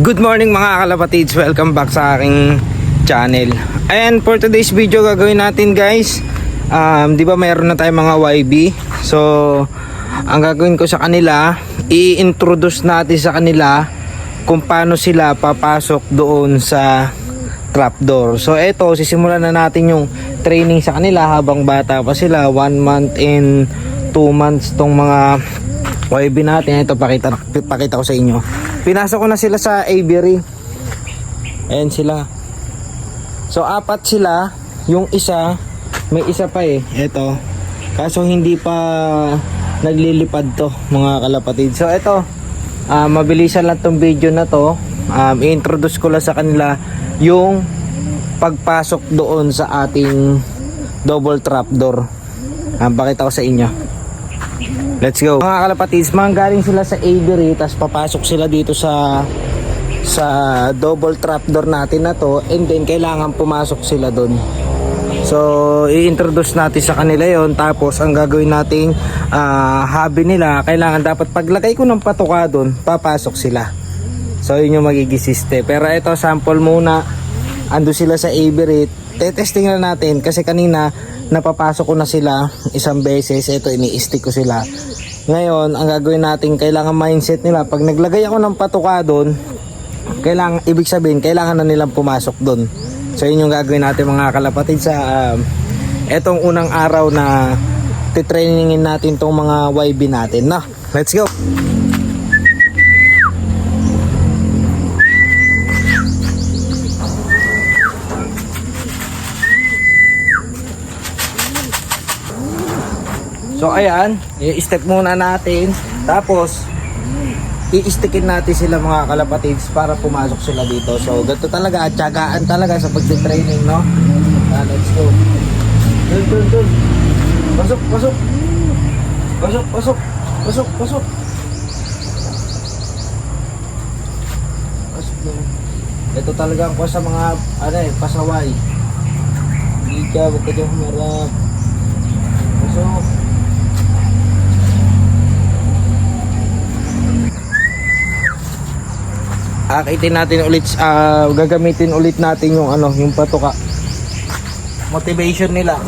Good morning mga kalapatids, welcome back sa aking channel. And for today's video gagawin natin guys, di ba mayroon na tayong mga YB. So ang gagawin ko sa kanila, i-introduce natin sa kanila kung paano sila papasok doon sa trapdoor. So eto, sisimulan na natin yung training sa kanila habang bata pa sila, 1 month and 2 months tong mga YB natin. Ito pakita ko sa inyo. Pinasok ko na sila sa aviary. Ayan sila. So apat sila. Yung isa, may isa pa eh. Ito. Kaso hindi pa naglilipad to mga kalapatid. So ito, mabilisan lang tong video na to. I-introduce ko lang sa kanila yung pagpasok doon sa ating double trapdoor. Pakita ko sa inyo. Let's go. Mga kalapatids, galing sila sa aviary, tapos papasok sila dito sa double trapdoor natin na to, and then kailangan pumasok sila doon. So i-introduce natin sa kanila yon. Tapos ang gagawin nating hobby nila, kailangan dapat paglagay ko ng patuka doon, papasok sila. So yun yung magiging system. Pero ito sample muna. Ando sila sa aviary, testing na natin kasi kanina napapasok ko na sila isang beses. Ito, ini-stick ko sila. Ngayon, ang gagawin natin, kailangan mindset nila. Pag naglagay ako ng patuka doon, ibig sabihin, kailangan na nilang pumasok doon. So, yun yung gagawin natin mga kalapatid sa etong unang araw na titrainingin natin tong mga YB natin. No? Let's go! So ayan, i-step muna natin. Tapos i-stickin natin sila mga kalapatids para pumasok sila dito. So ganito talaga, tiyagaan talaga sa pagtitraining, no? Let's go. Dun. Pasok. Pasok. Ito talaga ang sa mga pasaway. Hindi ka, huwag ka dyan humarap. Pasok. Akitin natin ulit, gagamitin ulit natin yung yung patuka. Motivation nila.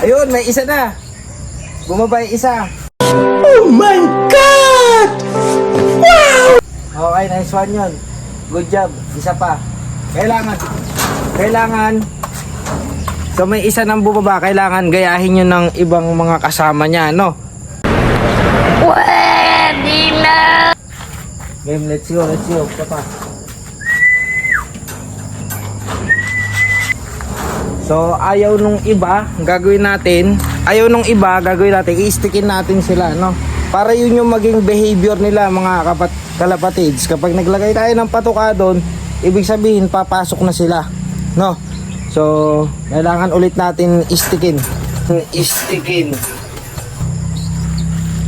Ayun, may isa na. Bumaba yung isa. Oh my God! Wow! Okay, nice one yun. Good job. Isa pa. Kailangan so may isa nang bumaba, kailangan gayahin nyo ng ibang mga kasama niya, no? Pwede na! Game, let's go. Papa. So ayaw nung iba, gagawin natin, i-stickin natin sila, no? Para yun yung maging behavior nila mga kalapatids. Kapag naglagay tayo ng patuka doon, ibig sabihin papasok na sila, no? So, kailangan ulit natin istickin.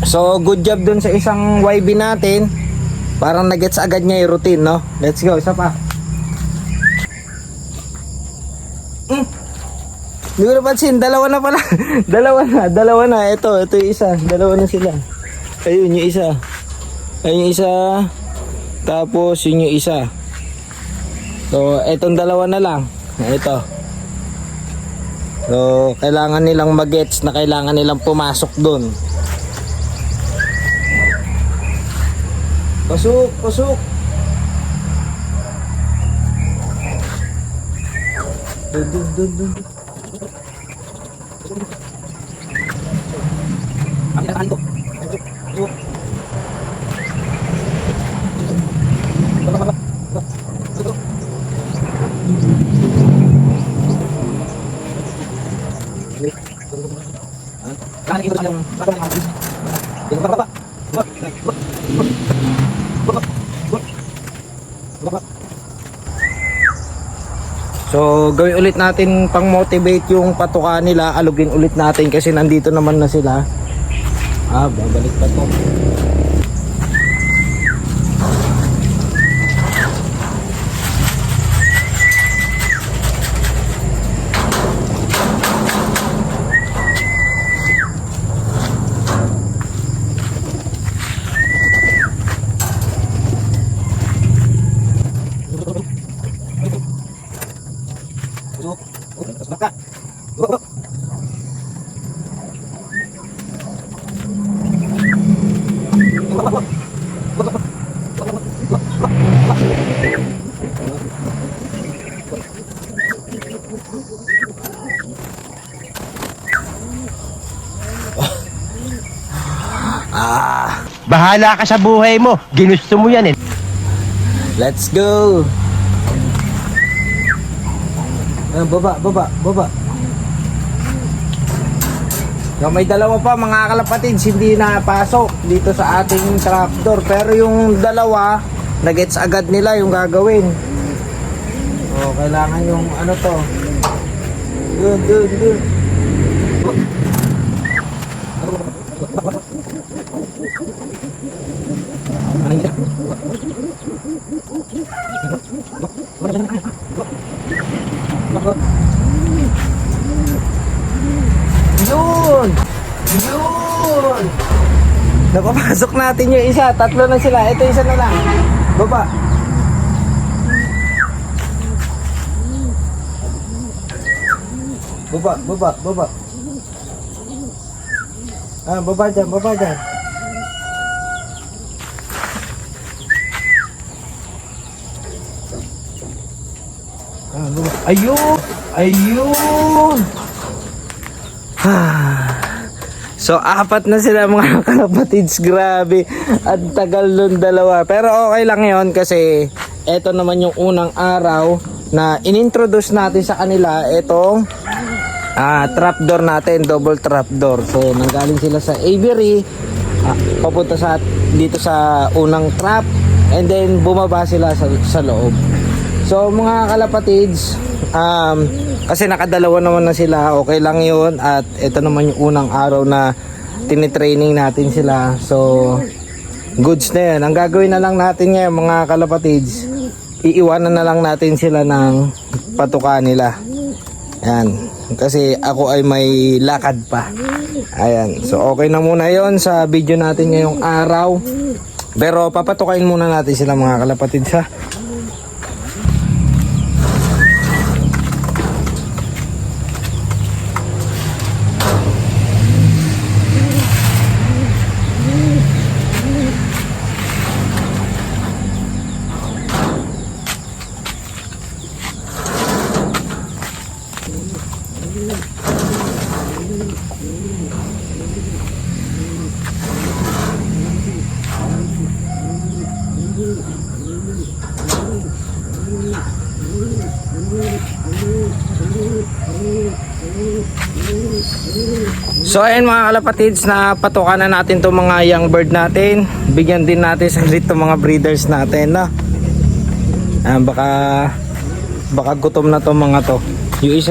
So, good job dun sa isang YB natin. Parang nagets agad niya yung routine, no? Let's go, isa pa. Hindi ko napansin, dalawa na pala. dalawa na. Ito yung isa. Dalawa na sila. Ayun yung isa. Tapos yun yung isa. So, etong dalawa na lang. Ito. So, kailangan nilang mag-gets na kailangan nilang pumasok doon. Pasok. Dun. So gawin ulit natin pang motivate yung patuka nila, alugin ulit natin kasi nandito naman na sila. Babalik pa to. Bahala ka sa buhay mo. Ginusto mo yan eh. Let's go. Baba. Yung may dalawa pa mga kalapatids, hindi napasok dito sa ating trapdoor. Pero yung dalawa, nagets agad nila yung gagawin. O, kailangan yung ano to. Dun. Yun! Napapasok natin yung isa. Tatlo na sila. Ito isa na lang. Baba. Baba. Baba dyan. Baba. Ayun! So, apat na sila mga kalapatids. Grabe. At tagal nun dalawa. Pero okay lang yon kasi eto naman yung unang araw na inintroduce natin sa kanila itong trapdoor natin, double trapdoor. So, nanggaling sila sa aviary, papunta dito sa unang trap, and then bumaba sila sa loob. So, mga kalapatids, kasi nakadalawa naman na sila, okay lang yun. At ito naman yung unang araw na tinitraining natin sila. So, goods na yan. Ang gagawin na lang natin ngayon mga kalapatids, iiwanan na lang natin sila ng patuka nila. Yan. Kasi ako ay may lakad pa. Ayan. So, okay na muna yon sa video natin ngayong araw. Pero papatukain muna natin sila mga kalapatids ha. So ayun mga kalapatids, na patukan na natin itong mga young bird natin. Bigyan din natin sa itong mga breeders natin, no? Baka gutom na itong mga to. Yung isa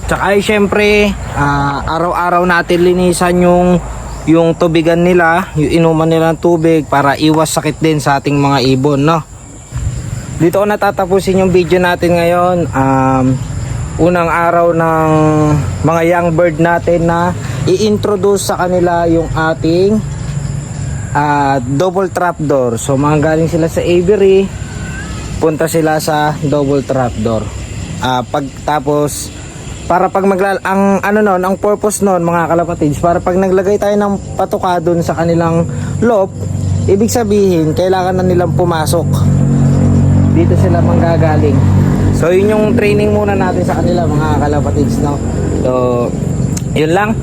tsaka ay syempre araw-araw natin linisan yung tubigan nila, yung inuman nila ng tubig para iwas sakit din sa ating mga ibon, no? Dito ko natatapusin yung video natin ngayon. Unang araw ng mga young bird natin na i-introduce sa kanila yung ating double trapdoor. So galing sila sa aviary, punta sila sa double trapdoor. Pagtapos para pag ang purpose noon mga kalapatids, para pag naglagay tayo ng patuka doon sa kanilang loop, ibig sabihin kailangan na nilang pumasok dito, sila manggagaling. So yun yung training muna natin sa kanila mga kalapatids, no? So yun lang.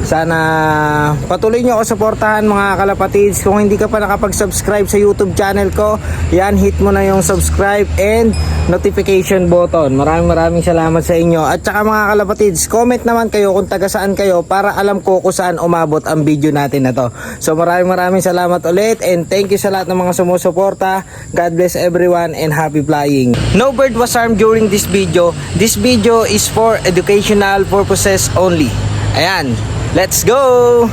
Sana patuloy nyo ako suportahan mga kalapatids. Kung hindi ka pa nakapag-subscribe sa YouTube channel ko, yan, hit mo na yung subscribe and notification button. Maraming salamat sa inyo. At saka mga kalapatids, comment naman kayo kung taga saan kayo para alam ko kung saan umabot ang video natin na to. So maraming salamat ulit, and thank you sa lahat ng mga sumusuporta. God bless everyone and happy flying. No bird was harmed during this video. This video is for educational purposes only. Ayan. Let's go!